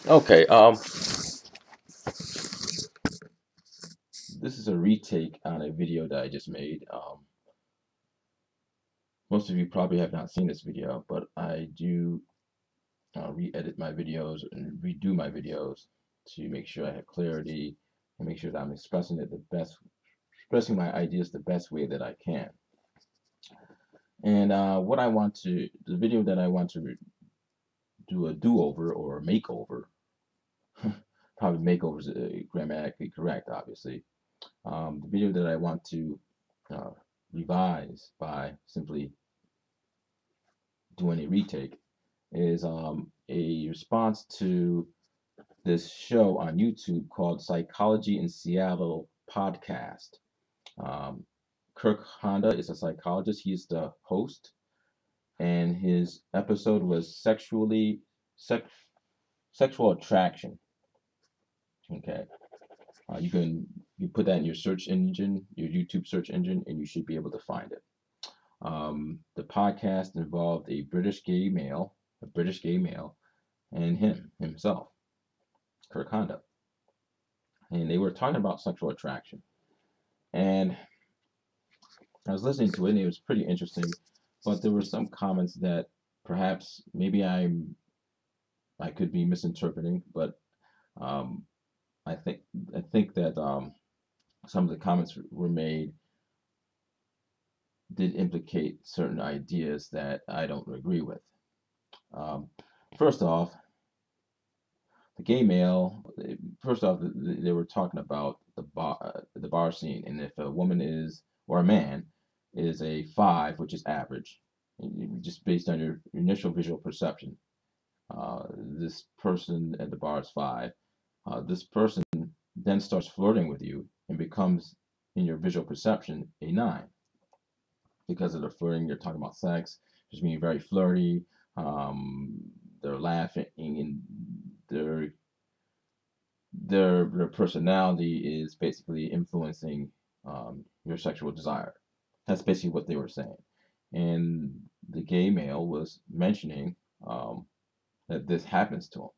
Okay, this is a retake on a video that I just made. Most of you probably have not seen this video, but I do re-edit my videos and redo my videos to make sure I have clarity and make sure that I'm expressing my ideas the best way that I can. And the video that I want to do a do-over or makeover, probably makeover is grammatically correct, obviously. The video that I want to uh, revise by simply doing a retake is a response to this show on YouTube called Psychology in Seattle podcast. Um, Kirk Honda is a psychologist. He's the host, and his episode was sex, sexual attraction. Okay, you put that in your search engine, your YouTube search engine, and you should be able to find it. The podcast involved a British gay male, and himself, Kirk Honda, and they were talking about sexual attraction. And I was listening to it, and it was pretty interesting, but there were some comments that perhaps maybe I could be misinterpreting, but um, I think I think that some of the comments were made did implicate certain ideas that I don't agree with. Um, first off, the gay male. First off, they were talking about the bar scene, and if a woman is or a man is a five, which is average, just based on your initial visual perception, this person at the bar is five. This person then starts flirting with you and becomes, in your visual perception, a nine because of the flirting. They're talking about sex, just being very flirty. Um, they're laughing and their their personality is basically influencing your sexual desire. That's basically what they were saying. And the gay male was mentioning um, that this happens to him,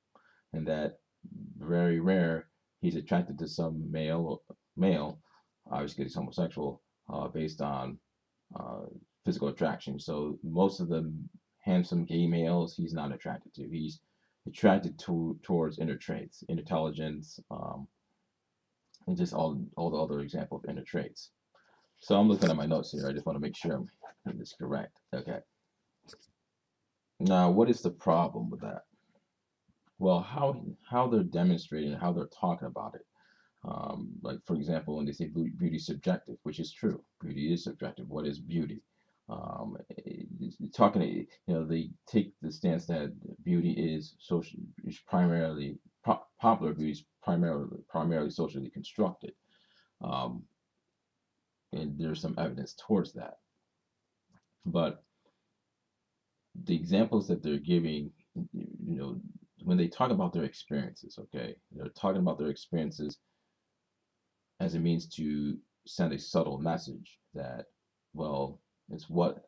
and that very rare he's attracted to some male, obviously he's homosexual, based on uh, physical attraction. So most of the handsome gay males he's not attracted to. He's attracted towards inner traits, intelligence, and just all the other example of inner traits. So I'm looking at my notes here. I just want to make sure I'm getting this correct. Okay. Now, what is the problem with that? Well, how they're demonstrating, how they're talking about it. Like for example, when they say beauty is subjective, which is true. Beauty is subjective. What is beauty? Talking, they take the stance that beauty is social, is primarily popular beauty is primarily socially constructed. Um, and there's some evidence towards that. But the examples that they're giving, when they talk about their experiences, okay, they're talking about their experiences as a means to send a subtle message that, well, it's what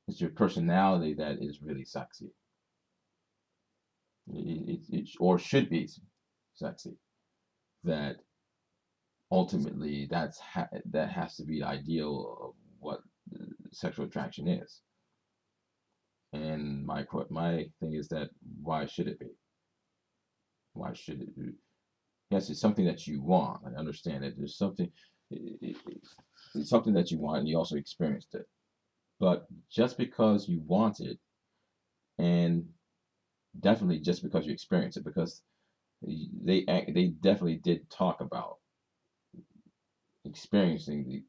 it's your personality that is really sexy. It or should be sexy. That ultimately that has to be the ideal of what sexual attraction is. And my thing is that why should it be? Why should it be? Yes, it's something that you want. I understand it. There's something, it's something that you want, and you also experienced it. But just because you want it, and definitely just because you experience it, because they definitely did talk about experiencing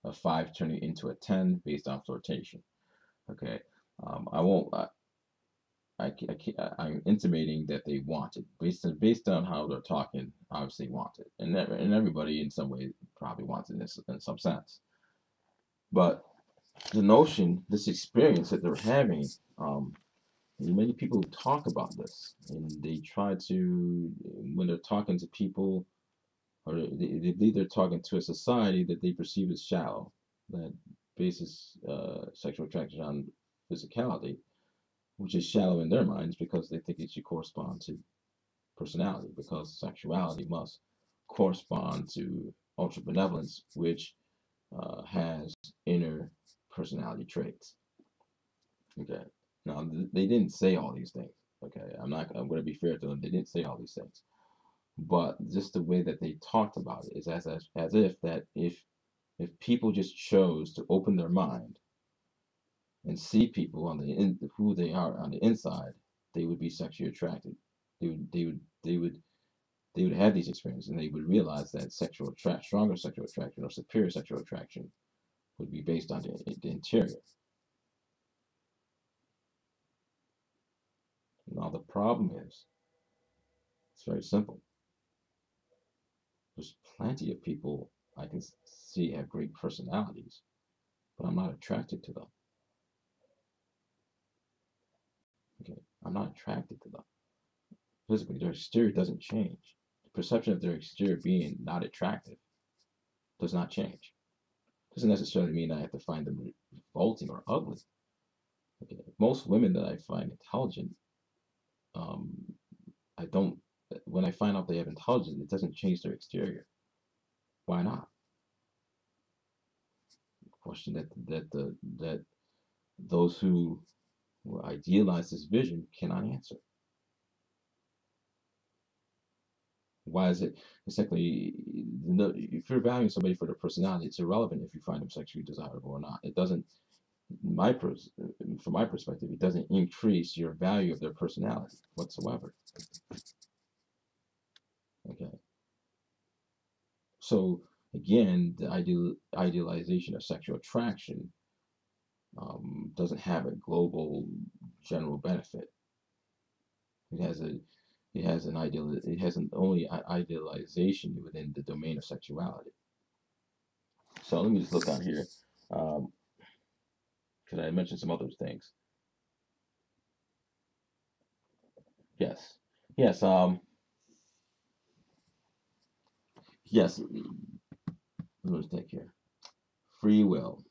a five turning into a 10 based on flirtation. Okay, I won't. I'm intimating that they want it based on how they're talking. Obviously, want it, and everybody in some way probably wants it in some sense. But the notion, this experience that they're having, um, many people talk about this, and they try to when they're talking to people, or they believe they're talking to a society that they perceive as shallow, that bases sexual attraction on physicality. which is shallow in their minds because they think it should correspond to personality, because sexuality must correspond to ultra benevolence, which has inner personality traits. Okay. Now they didn't say all these things. Okay, I'm going to be fair to them. They didn't say all these things, but just the way that they talked about it is as if that if people just chose to open their mind and see people on who they are on the inside, they would be sexually attracted. They would have these experiences, and they would realize that stronger sexual attraction or superior sexual attraction would be based on the interior. Now the problem is, it's very simple. There's plenty of people I can see have great personalities, but I'm not attracted to them. Okay, I'm not attracted to them. Physically, their exterior doesn't change. The perception of their exterior being not attractive does not change. Doesn't necessarily mean I have to find them revolting or ugly. Okay, most women that I find intelligent, um, I don't. When I find out they have intelligence, it doesn't change their exterior. Why not? Question that those who idealize this vision cannot answer. Why is it essentially, if you're valuing somebody for their personality, it's irrelevant if you find them sexually desirable or not. It doesn't, my from my perspective, it doesn't increase your value of their personality whatsoever. Okay. So again, the idealization of sexual attraction doesn't have a global general benefit. It has a it has an only idealization within the domain of sexuality. So let me just look on here, because I mentioned some other things. Yes, yes, yes. Let's take here. Free will,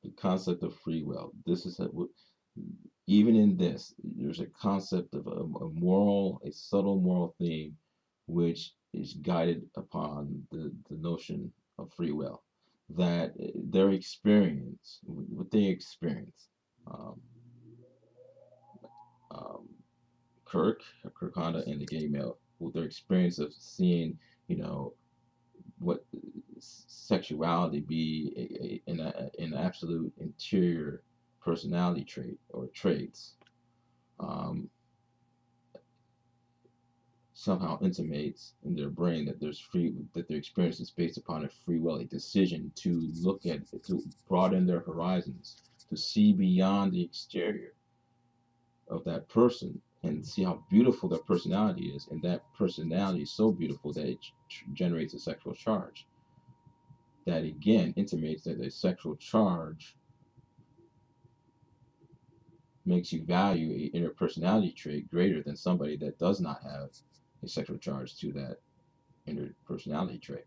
the concept of free will. This is even in this, there's a concept of a subtle moral theme, which is guided upon the notion of free will. That their experience, what they experience, um, um, Kirk Honda and the gay male, with their experience of seeing, you know, what sexuality be an absolute interior personality trait or traits, um, somehow intimates in their brain that their experience is based upon a free will, a decision to look at, to broaden their horizons, to see beyond the exterior of that person and see how beautiful their personality is, and that personality is so beautiful that it generates a sexual charge. That again intimates that a sexual charge makes you value a inner personality trait greater than somebody that does not have a sexual charge to that inner personality trait.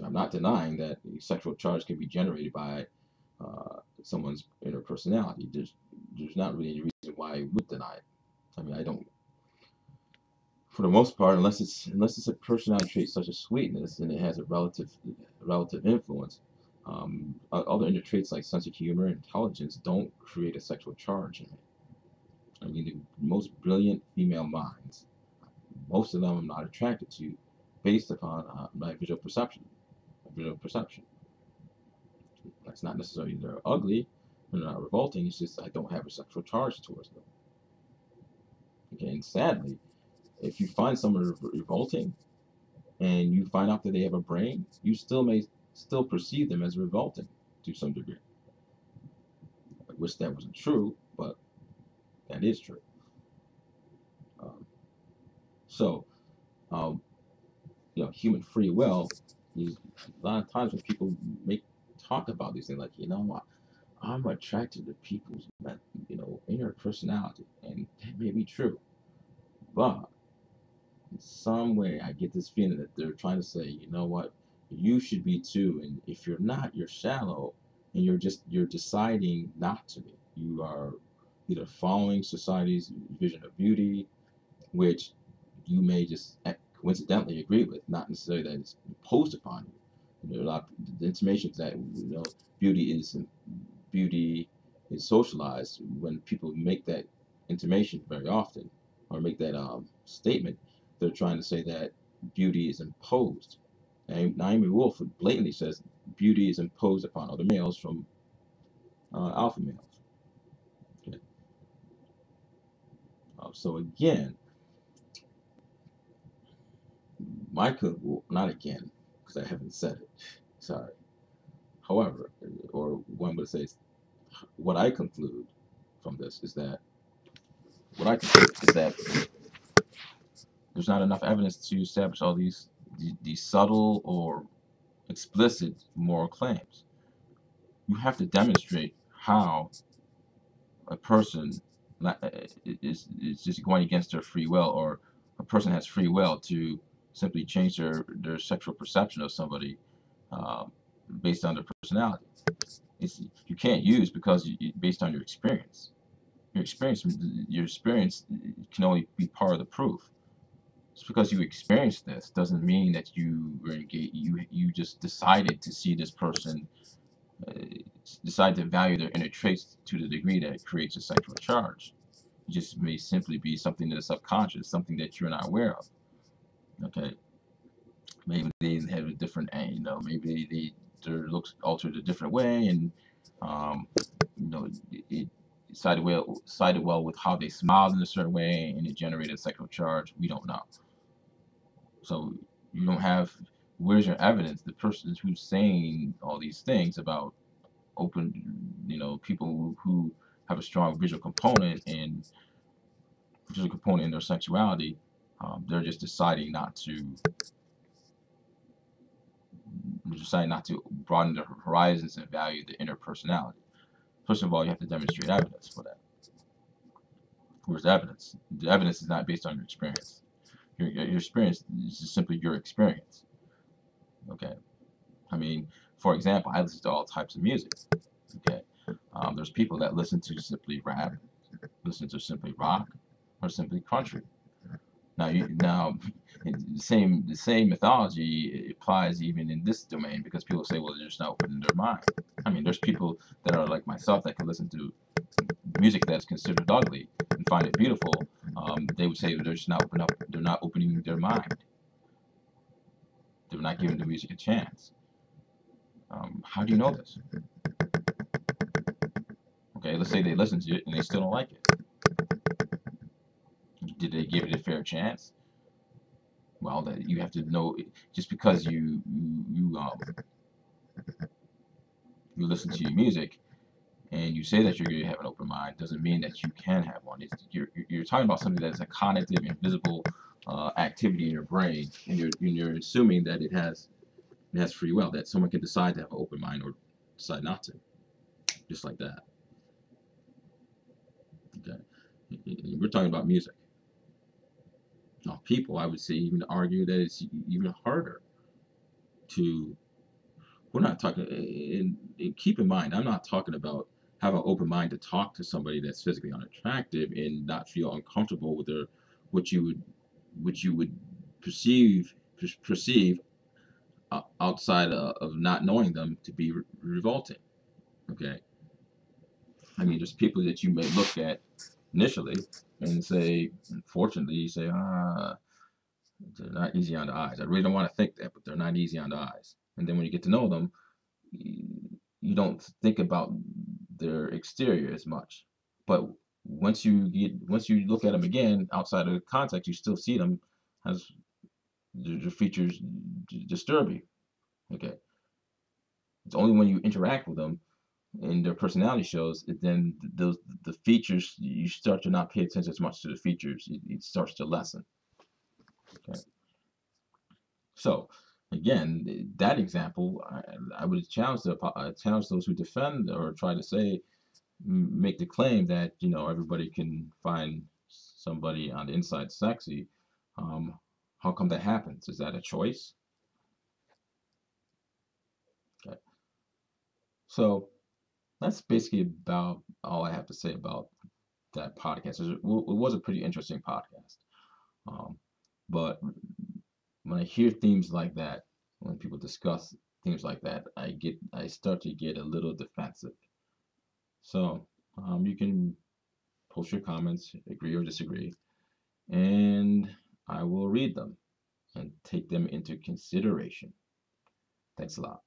I'm not denying that a sexual charge can be generated by someone's inner personality. There's not really any reason why I would deny it. I mean, I don't. For the most part, unless it's a personality trait such as sweetness and it has a relative influence, other inner traits like sense of humor and intelligence don't create a sexual charge in me. I mean, the most brilliant female minds, most of them I'm not attracted to, based upon my visual perception. Visual perception. That's not necessarily they're ugly, they're not revolting. It's just I don't have a sexual charge towards them. Okay, and sadly, if you find someone revolting and you find out that they have a brain, you still perceive them as revolting to some degree. I wish that wasn't true, but that is true. Um, so, um, human free will. A lot of times when people make talk about these things, like I'm attracted to people's inner personality, and that may be true, but in some way I get this feeling that they're trying to say, you know what, you should be too, and if you're not, you're shallow, and you're deciding not to be. You are either following society's vision of beauty, which you may just coincidentally agree with, not necessarily that it's imposed upon you. There are a lot of the intimations that beauty is socialized. When people make that intimation very often, or make that statement, they're trying to say that beauty is imposed. And Naomi Wolf blatantly says beauty is imposed upon other males from alpha males. Okay. So again, not again, because I haven't said it. Sorry. However, or one would say, what I conclude from this is that there's not enough evidence to establish all these subtle or explicit moral claims. You have to demonstrate how a person is just going against their free will, or a person has free will to simply change their sexual perception of somebody uh, based on their personality. You can't use because based on your experience. Your experience can only be part of the proof. Just because you experienced this doesn't mean that you were engaged. You just decided to see this person, uh, decide to value their inner traits to the degree that it creates a sexual charge. It just may simply be something that is subconscious, something that you're not aware of. Okay, maybe they have a different, maybe their looks altered a different way, and um, it sided well with how they smiled in a certain way, and it generated a sexual charge. We don't know. So you don't have. Where's your evidence? The person who's saying all these things about people who have a strong visual component in their sexuality, they're just deciding not to broaden their horizons and value the inner personality. First of all, you have to demonstrate evidence for that. Where's the evidence? The evidence is not based on your experience. Your experience is just simply your experience. Okay. I mean, for example, I listen to all types of music. Okay. There's people that listen to simply rap, listen to simply rock, or simply country. Now, the same mythology applies even in this domain, because people say, well, they're just not opening their mind. I mean, there's people that are like myself that can listen to music that's considered ugly and find it beautiful. They would say they're just not they're not opening their mind. They're not giving the music a chance. How do you know this? Okay, let's say they listen to it and they still don't like it. Did they give it a fair chance? Well, that you have to know. Just because you listen to your music and you say that you're going to have an open mind, doesn't mean that you can have one. You're talking about something that's a cognitive, invisible activity in your brain, and you're assuming that it has free will, that someone can decide to have an open mind or decide not to, just like that. Okay, we're talking about music. Now, people, I would say, even argue that it's even harder to. We're not talking, and keep in mind, I'm not talking about have an open mind to talk to somebody that's physically unattractive and not feel uncomfortable with their what you would perceive perceive outside of not knowing them to be revolting. Okay, I mean, there's people that you may look at initially and say, unfortunately, you say, they're not easy on the eyes. I really don't want to think that, but they're not easy on the eyes. And then when you get to know them, you don't think about their exterior as much. But once you look at them again outside of the context, you still see them as their features disturb you. Okay, it's only when you interact with them and their personality shows, then the features, you start to not pay attention as much to the features. It starts to lessen. Okay, so again, that example, I would challenge those who defend or try to say make the claim that everybody can find somebody on the inside sexy. Um, how come that happens? Is that a choice? Okay, so that's basically about all I have to say about that podcast. It was a pretty interesting podcast. Um, but when I hear themes like that, when people discuss themes like that, I start to get a little defensive. So you can post your comments, agree or disagree, and I will read them and take them into consideration. Thanks a lot.